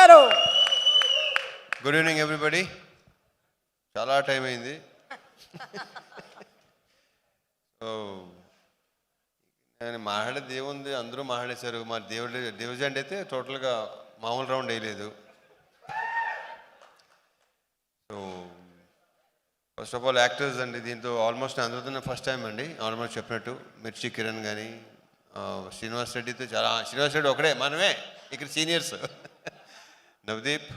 గారు. Good evening everybody. చాలా time అయింది. సో నేను మాట్లాడేది ఏముంది, అందరూ మాట్లాడేశారు. మా డివిజన్ అయితే టోటల్గా మామూలు రౌండ్ వేయలేదు. So first of all actors అండి, దీంతో ఆల్మోస్ట్ అందరితో ఫస్ట్ టైం అండి. ఆల్మోస్ట్ చెప్పినట్టు మిర్చి కిరణ్ కానీ శ్రీనివాస్ రెడ్డితో చాలా, శ్రీనివాస్ రెడ్డి ఒకడే, మనమే ఇక్కడ సీనియర్స్. నవదీప్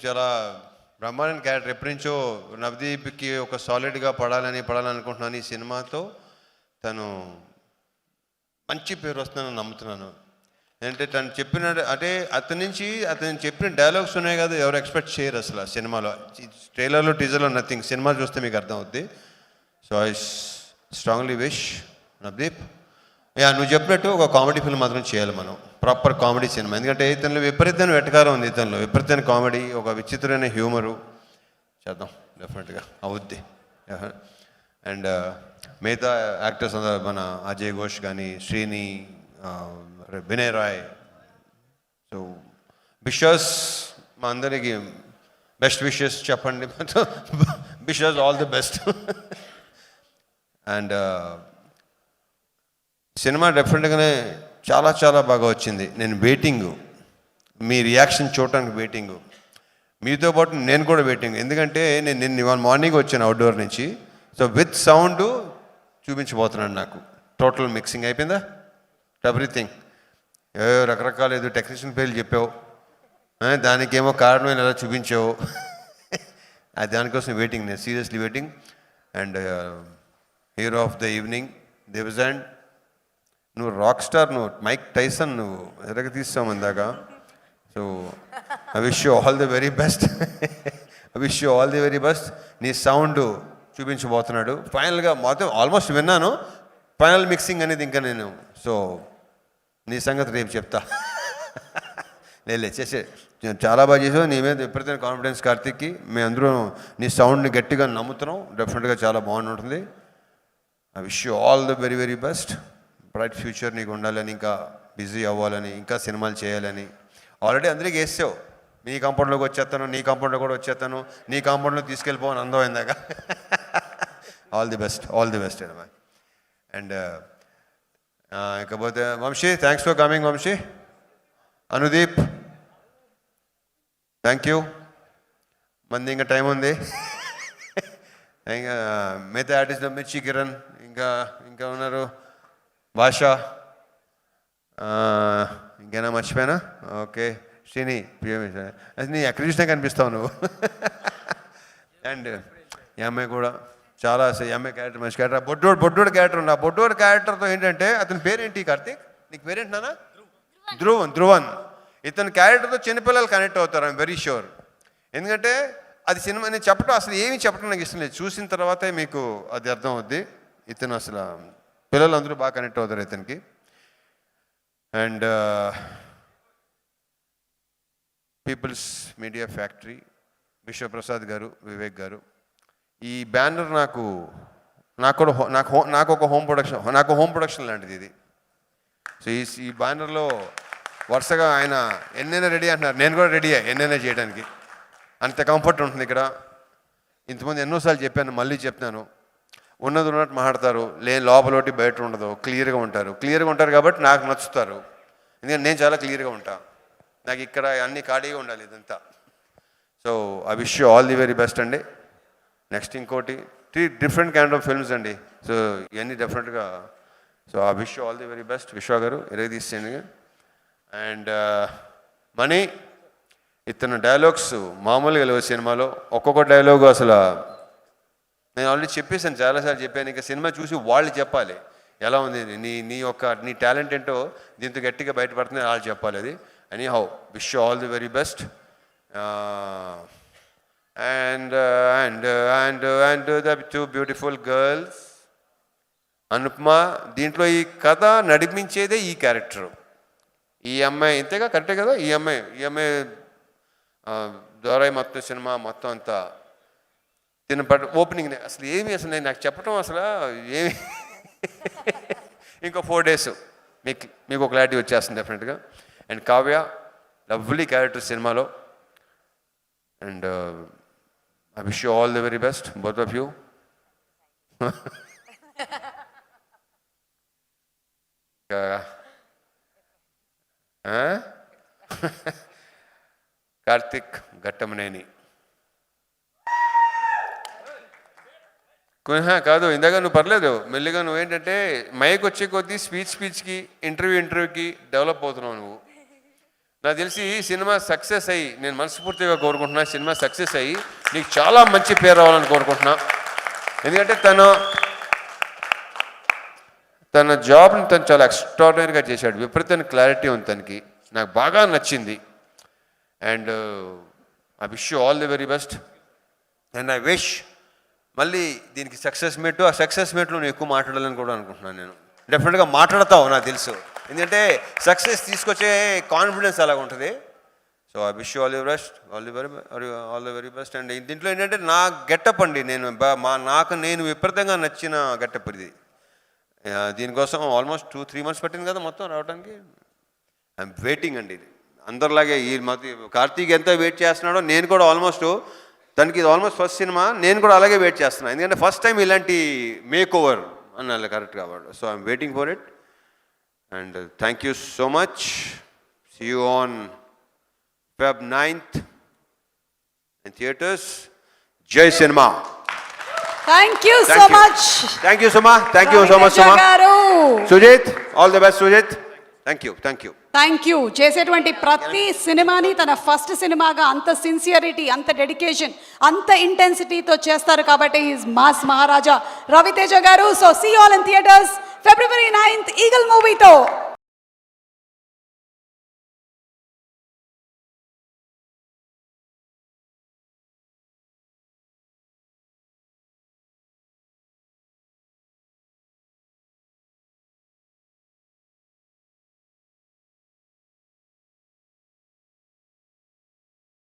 చాలా బ్రహ్మాండ క్యారెక్టర్. ఎప్పటి నుంచో నవదీప్కి ఒక సాలిడ్గా పడాలనుకుంటున్నాను. ఈ సినిమాతో తను మంచి పేరు వస్తుందని నమ్ముతున్నాను. అంటే తను చెప్పిన, అంటే అతను చెప్పిన డైలాగ్స్ ఉన్నాయి కదా, ఎవరు ఎక్స్పెక్ట్ చేయరు అసలు ఆ సినిమాలో. ట్రైలర్లో టీజర్లో నథింగ్. సినిమా చూస్తే మీకు అర్థం అవుద్ది. So I strongly wish Navdeep, నువ్వు చెప్పినట్టు ఒక కామెడీ ఫిల్మ్ మాత్రం చేయాలి మనం, ప్రాపర్ కామెడీ సినిమా. ఎందుకంటే ఇతనిలో విపరీతమైన వెటకారం ఉంది, ఇతనిలో విపరీతమైన కామెడీ, ఒక విచిత్రమైన హ్యూమరు. చేద్దాం, డెఫినెట్గా అవుద్ది. అండ్ మిగతా యాక్టర్స్ అందరూ, మన అజయ్ ఘోష్ కానీ, శ్రీని, వినయ్ రాయ్. సో విషెస్, మా అందరికి బెస్ట్ విషెస్ చెప్పండి. Wishes all the best. And cinema డెఫినెట్గానే చాలా చాలా బాగా వచ్చింది. నేను వెయిటింగు, మీ రియాక్షన్ చూడటానికి వెయిటింగు, మీతో పాటు నేను కూడా వెయిటింగ్. ఎందుకంటే నేను ఇవాళ మార్నింగ్ వచ్చాను అవుట్డోర్ నుంచి. సో విత్ సౌండ్ చూపించబోతున్నాను. నాకు టోటల్ మిక్సింగ్ అయిపోయిందా, ఎవ్రీథింగ్. రకరకాల ఏదో టెక్నీషియన్ పేర్లు చెప్పావు, దానికేమో కారణం ఎలా చూపించావు. దానికోసం వెయిటింగ్, నేను seriously waiting. And hero of the evening దేవజాండ్, నువ్వు రాక్ స్టార్, నువ్వు మైక్ టైసన్, నువ్వు ఎరగ తీస్తావు అందాక. So I wish you all the very best. I wish you all the very best. నీ సౌండ్ చూపించబోతున్నాడు ఫైనల్గా. మొత్తం ఆల్మోస్ట్ విన్నాను, ఫైనల్ మిక్సింగ్ అనేది ఇంకా నేను. సో నీ సంగతి రేపు చెప్తా. చేసే చాలా బాగా చేసావు. నీ మీద విపరీతమైన కాన్ఫిడెన్స్ కార్తిక్కి. మేము అందరూ నీ సౌండ్ని గట్టిగా నమ్ముతున్నాం. డెఫినెట్గా చాలా బాగుంటుంది. I wish you all the very very best. Bright future నీకు ఉండాలని, ఇంకా బిజీ అవ్వాలని, ఇంకా సినిమాలు చేయాలని. ఆల్రెడీ అందరికీ వేసావు, నీ కాంపౌండ్లోకి వచ్చేస్తాను, నీ కాంపౌండ్లో కూడా వచ్చేస్తాను, నీ కాంపౌండ్లో తీసుకెళ్ళిపోవని అందం అయిందాక. All the best, all the best అమ్మా. అండ్ ఇకపోతే Vamshi, thanks for coming Vamshi. Anudeep, thank you. మంది ఇంకా టైం ఉంది. ఇంకా మిగతా ఆర్టిస్ట్ మిర్చి కిరణ్, ఇంకా ఉన్నారు భాష, ఇంకేనా మర్చిపోయానా? ఓకే, శ్రీని, అది నీ ఎక్కడ చూసినా కనిపిస్తావు నువ్వు. అండ్ ఈ అమ్మాయి కూడా చాలా, ఈ అమ్మాయి క్యారెక్టర్ మంచి క్యారెక్టర్. బొడ్డోడు క్యారెక్టర్ ఉంది. ఆ బొడ్డోడు క్యారెక్టర్తో ఏంటంటే, అతని పేరేంటి కార్తీక్? నీకు పేరేంటి నాన్న? ధ్రువన్. ఇతని క్యారెక్టర్తో చిన్నపిల్లలు కనెక్ట్ అవుతారు, ఐఎమ్ వెరీ షూర్. ఎందుకంటే అది సినిమా, నేను చెప్పడం అసలు ఏమీ చెప్పడం నాకు ఇష్టం లేదు, చూసిన తర్వాతే మీకు అది అర్థం అవుద్ది. ఇతను అసలు పిల్లలు అందరూ బాగా కనెక్ట్ అవుతారు ఇతనికి. And people's media factory, Vishwaprasad garu, Vivek గారు. ఈ బ్యానర్ నాకు ఒక హోమ్ ప్రొడక్షన్ లాంటిది ఇది. సో ఈ బ్యానర్లో వరుసగా ఆయన ఎన్నైనా రెడీ అంటున్నారు, నేను కూడా రెడీ ఎన్నైనా చేయడానికి. అంత కంఫర్ట్ ఉంటుంది ఇక్కడ. ఇంతమంది ఎన్నోసార్లు చెప్పాను, మళ్ళీ చెప్తాను, ఉన్నది ఉన్నట్టు మాట్లాడతారు, లోపలోటి బయట ఉండదు, క్లియర్గా ఉంటారు కాబట్టి నాకు నచ్చుతారు. ఎందుకంటే నేను చాలా క్లియర్గా ఉంటాను, నాకు ఇక్కడ అన్ని ఖాళీగా ఉండాలి ఇదంతా. So I wish you all the very best అండి. నెక్స్ట్ ఇంకోటి 3 డిఫరెంట్ కైండ్ ఆఫ్ ఫిల్మ్స్ అండి. సో ఇవన్నీ డెఫినెట్గా. So I wish you all the very best. విశ్వ గారు ఎరగ తీసేయండి. అండ్ మనీ, ఇతను డైలాగ్స్ మామూలుగా లేవు సినిమాలో. ఒక్కొక్క డైలాగు అసలు నేను ఆల్రెడీ చెప్పేసాను, చాలాసార్లు చెప్పాను. ఇంకా సినిమా చూసి వాళ్ళు చెప్పాలి ఎలా ఉంది, నీ టాలెంట్ ఏంటో దీంతో గట్టిగా బయటపడుతుంది, వాళ్ళు చెప్పాలి అది. Any how, wish you all the very best. And the 2 beautiful girls. Anupama, దీంట్లో ఈ కథ నడిపించేదే ఈ క్యారెక్టరు. ఈ అమ్మాయి ఇంతేగా, కరెక్టే కదా? ఈ అమ్మాయి ద్వారా మొత్తం సినిమా మొత్తం అంతా ఓపెనింగ్ అసలు నేను నాకు చెప్పడం అసలు ఏమి. ఇంకో 4 days మీకు ఒక క్లారిటీ వచ్చేస్తుంది డెఫినెట్గా. అండ్ కావ్య, లవ్లీ క్యారెక్టర్ సినిమాలో. And I wish you all the very best, both of you. Karthik Ghattamaneni కాదు, ఇందాక నువ్వు పర్లేదు, మెల్లిగా నువ్వేంటంటే మైక్ వచ్చే కొద్దీ స్పీచ్కి ఇంటర్వ్యూకి డెవలప్ అవుతున్నావు నువ్వు. నాకు తెలిసి సినిమా సక్సెస్ అయ్యి, నేను మనస్ఫూర్తిగా కోరుకుంటున్నా, సినిమా సక్సెస్ అయ్యి నీకు చాలా మంచి పేరు రావాలని కోరుకుంటున్నా. ఎందుకంటే తన జాబ్ని తను చాలా ఎక్స్ట్రాడినరీగా చేశాడు, విపరీతమైన క్లారిటీ ఉంది తనకి, నాకు బాగా నచ్చింది. And I wish you all the very best. And I wish మళ్ళీ దీనికి సక్సెస్ మీట్, ఆ సక్సెస్ మీట్లో నేను ఎక్కువ మాట్లాడాలని కూడా అనుకుంటున్నాను. నేను డెఫినెట్గా మాట్లాడతావు నాకు తెలుసు, ఎందుకంటే సక్సెస్ తీసుకొచ్చే కాన్ఫిడెన్స్ అలాగ ఉంటుంది. So I wish you all the best, all the very best. And దీంట్లో ఏంటంటే నా గెటప్ అండి, నాకు నేను విపరీతంగా నచ్చిన గెటప్ ఇది. దీనికోసం ఆల్మోస్ట్ 2-3 months పట్టింది కదా మొత్తం రావడానికి. ఐఎమ్ వెయిటింగ్ అండి. అందరిలాగే ఈ కార్తీక్ ఎంత వెయిట్ చేస్తున్నాడో నేను కూడా ఆల్మోస్ట్, తనకి ఇది ఆల్మోస్ట్ ఫస్ట్ సినిమా, నేను కూడా అలాగే వెయిట్ చేస్తున్నాను. ఎందుకంటే ఫస్ట్ టైం ఇలాంటి మేక్ ఓవర్ అన్నాను కరెక్ట్ కాబట్టి. So I'm waiting for it. And thank you so much. See you on Feb 9th in theaters. Jai Cinema. Thank you so much. Thank you, Suma. Thank you so much, Suma. Sujit, all the best, Sujit. Thank you. Thank you. చేసేటువంటి ప్రతి సినిమాని తన first సినిమాగా అంత sincerity, అంత dedication, అంత ఇంటెన్సిటీతో చేస్తారు కాబట్టి is mass Maharaja Ravi Teja garu. So see all in theatres February 9th Eagle మూవీతో.